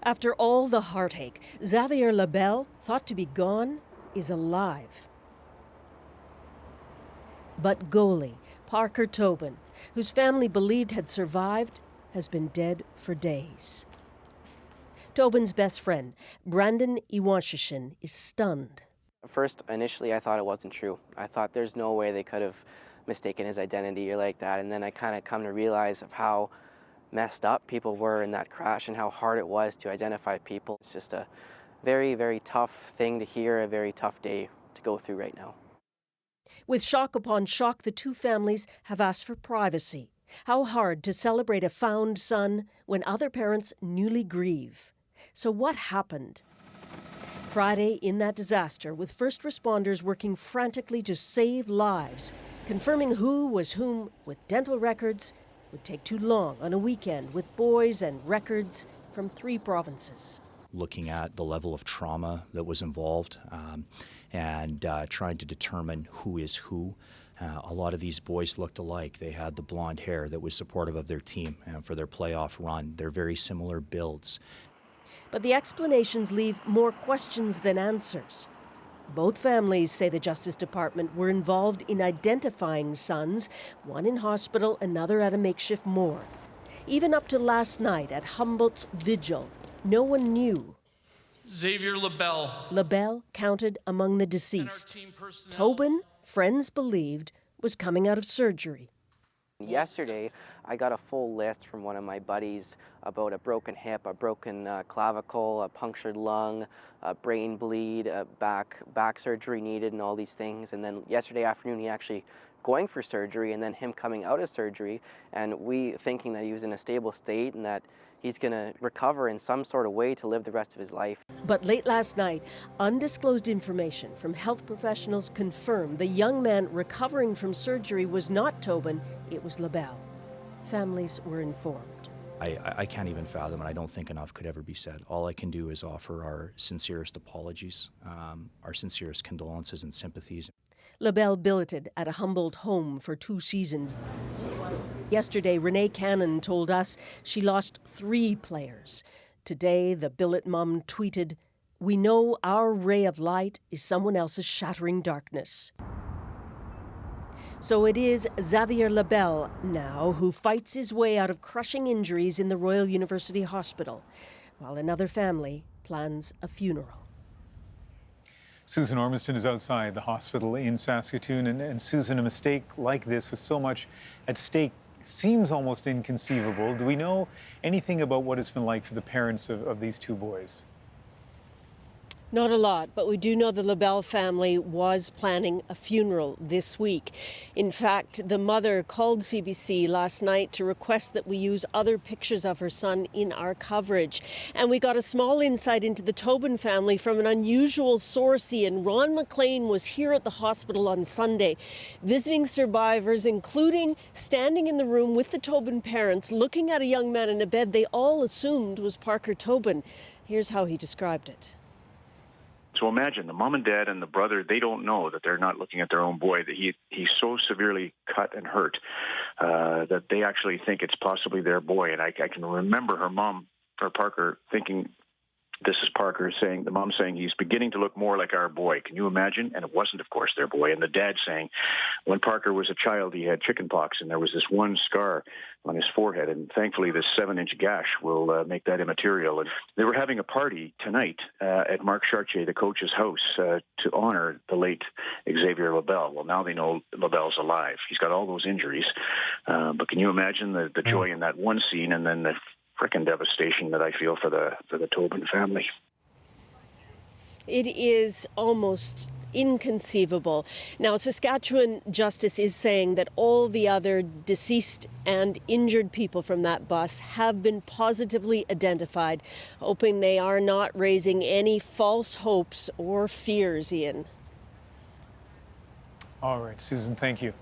After all the heartache, Xavier Labelle, thought to be gone, is alive. But goalie Parker Tobin, whose family believed had survived, has been dead for days. Tobin's best friend, Brandon Iwanshishin, is stunned. First, initially, I thought it wasn't true. I thought there's no way they could have mistaken his identity or like that. And then I kind of come to realize of how messed up people were in that crash and how hard it was to identify people. It's just a very, very tough thing to hear, a very tough day to go through right now. With shock upon shock, the two families have asked for privacy. How hard to celebrate a found son when other parents newly grieve. So what happened? Friday in that disaster, with first responders working frantically to save lives, confirming who was whom with dental records would take too long on a weekend with boys and records from 3 provinces. Looking at the level of trauma that was involved and trying to determine who is who. A lot of these boys looked alike. They had the blonde hair that was supportive of their team for their playoff run. They're very similar builds. But the explanations leave more questions than answers. Both families say the Justice Department were involved in identifying sons, one in hospital, another at a makeshift morgue. Even up to last night at Humboldt's vigil, no one knew. Xavier Labelle. Labelle counted among the deceased. Tobin, friends believed, was coming out of surgery. Yesterday, I got a full list from one of my buddies about a broken hip, a broken clavicle, a punctured lung, a brain bleed, a back surgery needed, and all these things. And then yesterday afternoon, he actually going for surgery, and then him coming out of surgery, and we thinking that he was in a stable state and that he's going to recover in some sort of way to live the rest of his life. But late last night, undisclosed information from health professionals confirmed the young man recovering from surgery was not Tobin, it was Labelle. Families were informed. I can't even fathom it. I don't think enough could ever be said. All I can do is offer our sincerest apologies, our sincerest condolences and sympathies. Labelle billeted at a Humboldt home for 2 seasons. Yesterday, Renee Cannon told us she lost 3 players. Today, the billet mom tweeted, "We know our ray of light is someone else's shattering darkness." So it is Xavier Labelle now who fights his way out of crushing injuries in the Royal University Hospital, while another family plans a funeral. Susan Ormiston is outside the hospital in Saskatoon. And Susan, a mistake like this with so much at stake seems almost inconceivable. Do we know anything about what it's been like for the parents of these 2 boys? Not a lot, but we do know the Labelle family was planning a funeral this week. In fact, the mother called CBC last night to request that we use other pictures of her son in our coverage. And we got a small insight into the Tobin family from an unusual source, and Ron McLean was here at the hospital on Sunday, visiting survivors, including standing in the room with the Tobin parents, looking at a young man in a bed they all assumed was Parker Tobin. Here's how he described it. So imagine the mom and dad and the brother, they don't know that they're not looking at their own boy, that he's so severely cut and hurt that they actually think it's possibly their boy. And I can remember her mom, or Parker, thinking, this is Parker saying, the mom saying, he's beginning to look more like our boy. Can you imagine? And it wasn't, of course, their boy. And the dad saying, when Parker was a child, he had chickenpox, and there was this one scar on his forehead. And thankfully, this 7-inch gash will make that immaterial. And they were having a party tonight at Mark Chartier, the coach's house, to honor the late Xavier Labelle. Well, now they know Labelle's alive. He's got all those injuries. But can you imagine the joy in that one scene, and then the frickin' devastation that I feel for the Tobin family. It is almost inconceivable. Now, Saskatchewan Justice is saying that all the other deceased and injured people from that bus have been positively identified, hoping they are not raising any false hopes or fears, Ian. All right, Susan, thank you.